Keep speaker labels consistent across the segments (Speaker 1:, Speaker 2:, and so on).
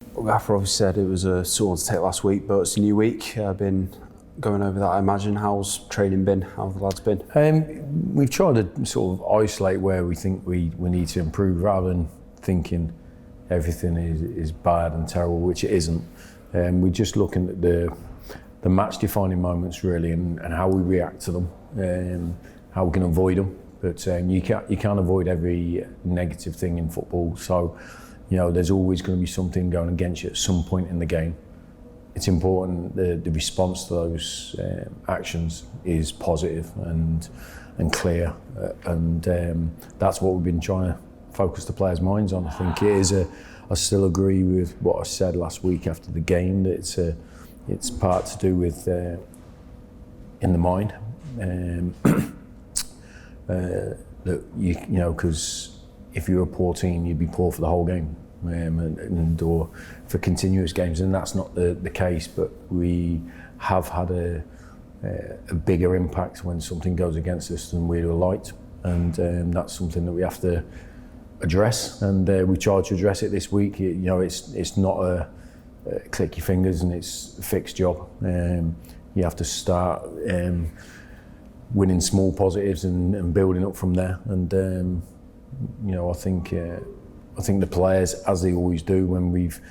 Speaker 1: Gaffer obviously said it was a sore to take last week, but it's a new week. Been going over that, I imagine. How's training been? How have the lads been?
Speaker 2: We've tried to sort of isolate where we think we need to improve rather than thinking everything is bad and terrible, which it isn't. We're just looking at the match-defining moments really and how we react to them, how we can avoid them. But you can't avoid every negative thing in football. So, there's always going to be something going against you at some point in the game. It's important the response to those actions is positive and clear, and that's what we've been trying to focus the players' minds on. I think it is I still agree with what I said last week after the game, that it's part to do with in the mind. That because if you're a poor team, you'd be poor for the whole game, or for continuous games, and that's not the case. But we have had a bigger impact when something goes against us than we'd have liked, and that's something that we have to address. And we try to address it this week. It's not a click your fingers and it's a fixed job. You have to start winning small positives and building up from there. And I think the players, as they always do, when we've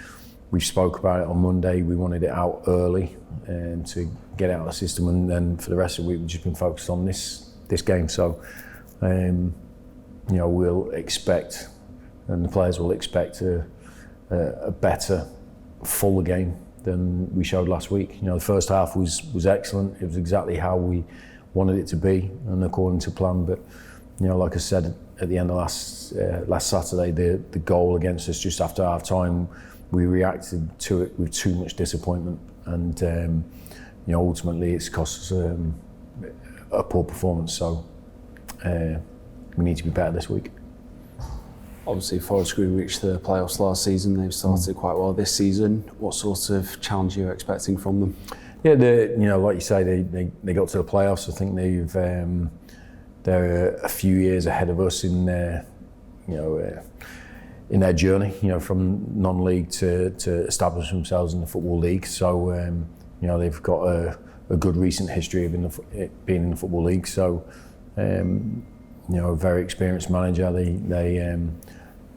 Speaker 2: spoke about it on Monday, we wanted it out early to get it out of the system, and then for the rest of the week we've just been focused on this game. So we'll expect, and the players will expect a better, fuller game than we showed last week. The first half was excellent. It was exactly how we wanted it to be and according to plan. But like I said at the end of last Saturday, the goal against us just after half time, we reacted to it with too much disappointment, and ultimately it's cost us a poor performance. So we need to be better this week.
Speaker 1: Obviously, Forest Green reached the playoffs last season. They've started quite well this season. What sort of challenge are you expecting from them?
Speaker 2: Yeah, like you say, they got to the playoffs. I think they're a few years ahead of us in their journey. From non-league to establish themselves in the Football League. So they've got a good recent history of being in the Football League. So a very experienced manager.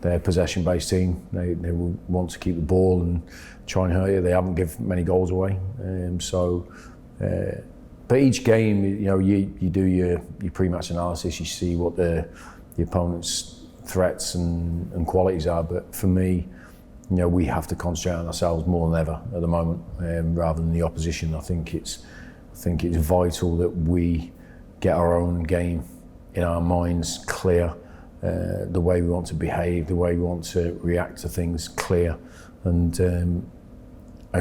Speaker 2: They're a possession-based team. They will want to keep the ball and try and hurt you. They haven't given many goals away. But each game, you do your pre-match analysis. You see what the opponent's threats and qualities are. But for me, we have to concentrate on ourselves more than ever at the moment, rather than the opposition. I think it's vital that we get our own game in our minds clear. The way we want to behave, the way we want to react to things clear, and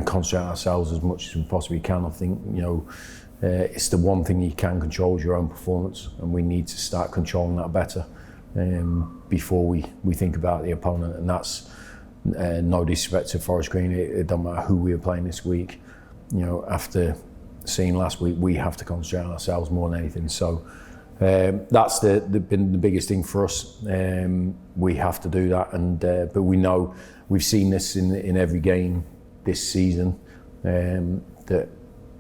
Speaker 2: concentrate on ourselves as much as we possibly can. I think it's the one thing you can control is your own performance, and we need to start controlling that better before we think about the opponent. And that's no disrespect to Forest Green. It doesn't matter who we are playing this week. After seeing last week, we have to concentrate on ourselves more than anything. So. That's been the biggest thing for us. We have to do that, but we know we've seen this in every game this season, that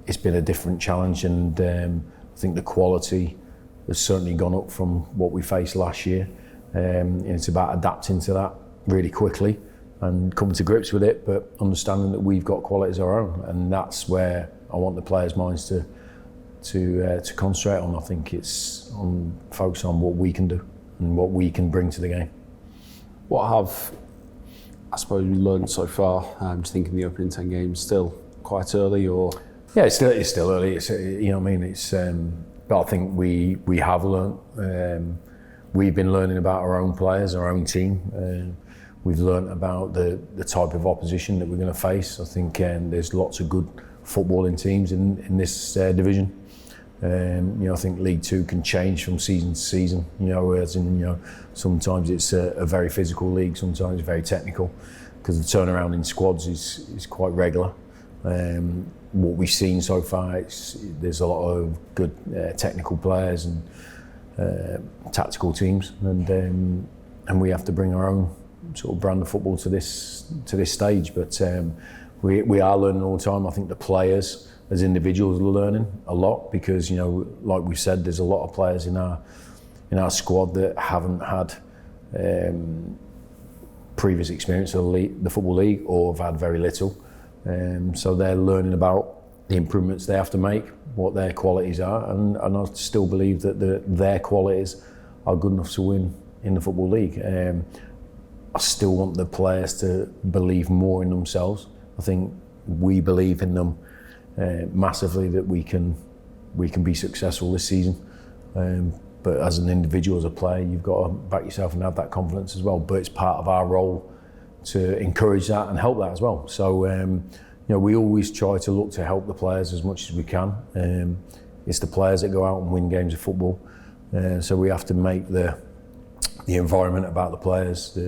Speaker 2: it's been a different challenge, and I think the quality has certainly gone up from what we faced last year. And it's about adapting to that really quickly and coming to grips with it, but understanding that we've got qualities of our own, and that's where I want the players' minds to concentrate on. I think it's focus on what we can do and what we can bring to the game.
Speaker 1: What have, I suppose, we learned so far? Do you think in the opening 10 games still quite early, or?
Speaker 2: Yeah, it's still early. It's It's but I think we have learned. We've been learning about our own players, our own team. We've learned about the type of opposition that we're going to face. I think there's lots of good footballing teams in this division. I think League Two can change from season to season. As in, sometimes it's a very physical league, sometimes it's very technical, because the turnaround in squads is quite regular. What we've seen so far, there's a lot of good technical players and tactical teams, and we have to bring our own sort of brand of football to this stage. But we are learning all the time. I think the players as individuals are learning a lot, because like we've said, there's a lot of players in our squad that haven't had previous experience of the Football League, or have had very little. So they're learning about the improvements they have to make, what their qualities are, and I still believe that their qualities are good enough to win in the Football League. I still want the players to believe more in themselves. I think we believe in them massively, that we can be successful this season. But as an individual, as a player, you've got to back yourself and have that confidence as well. But it's part of our role to encourage that and help that as well. So we always try to look to help the players as much as we can. It's the players that go out and win games of football. So we have to make the environment about the players,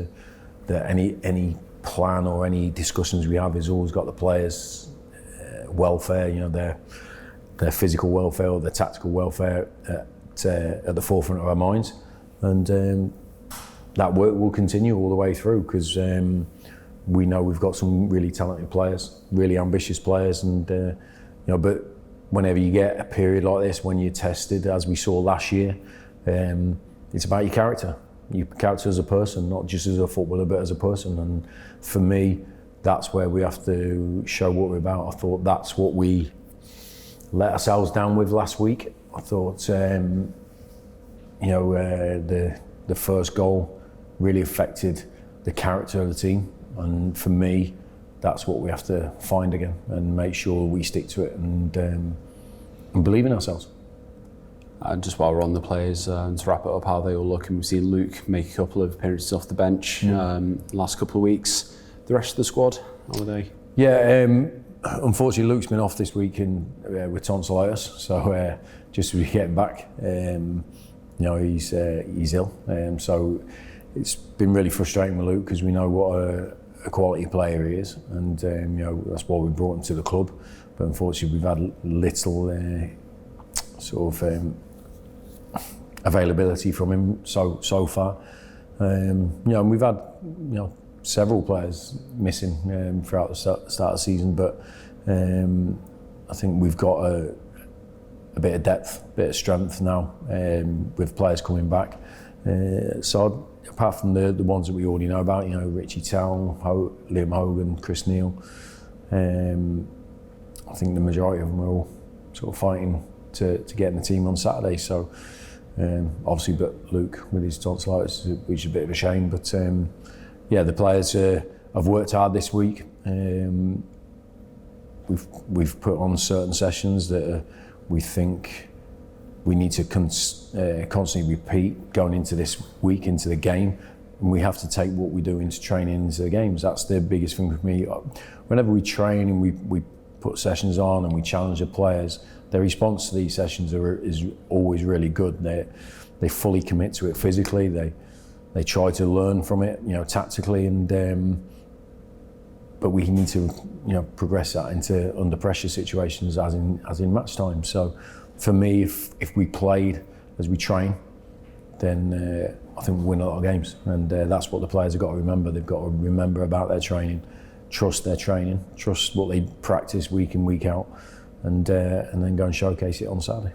Speaker 2: that any plan or any discussions we have has always got the players' welfare, their physical welfare or their tactical welfare at the forefront of our minds, and that work will continue all the way through, because we know we've got some really talented players, really ambitious players, and but whenever you get a period like this, when you're tested, as we saw last year, it's about your character as a person, not just as a footballer, but as a person. And for me, that's where we have to show what we're about. I thought that's what we let ourselves down with last week. I thought, the first goal really affected the character of the team, and for me, that's what we have to find again and make sure we stick to it and believe in ourselves.
Speaker 1: Just while we're on the players, to wrap it up, how they all look, and we've seen Luke make a couple of appearances off the bench last couple of weeks. The rest of the squad, how are they?
Speaker 2: Yeah, unfortunately Luke's been off this week with tonsillitis, so just as we get him back, he's ill. So it's been really frustrating with Luke, because we know what a quality player he is, and that's why we brought him to the club. But unfortunately we've had little availability from him so far. And we've had several players missing throughout the start of the season, but I think we've got a bit of depth, a bit of strength now, with players coming back. So apart from the ones that we already know about, Richie Towell, Liam Hogan, Chris Neal, I think the majority of them are all sort of fighting to get in the team on Saturday. So obviously, but Luke with his tonsillitis, which is a bit of a shame. But the players have worked hard this week. We've put on certain sessions that we think we need to constantly repeat going into this week, into the game, and we have to take what we do into training into the games. That's the biggest thing for me. Whenever we train and we put sessions on and we challenge the players, their response to these sessions is always really good. They fully commit to it physically. They try to learn from it, tactically, and but we need to, progress that into under pressure situations, as in match time. So, for me, if we played as we train, then I think we win a lot of games, and that's what the players have got to remember. They've got to remember about their training, trust their training, trust what they practice week in, week out, and then go and showcase it on Saturday.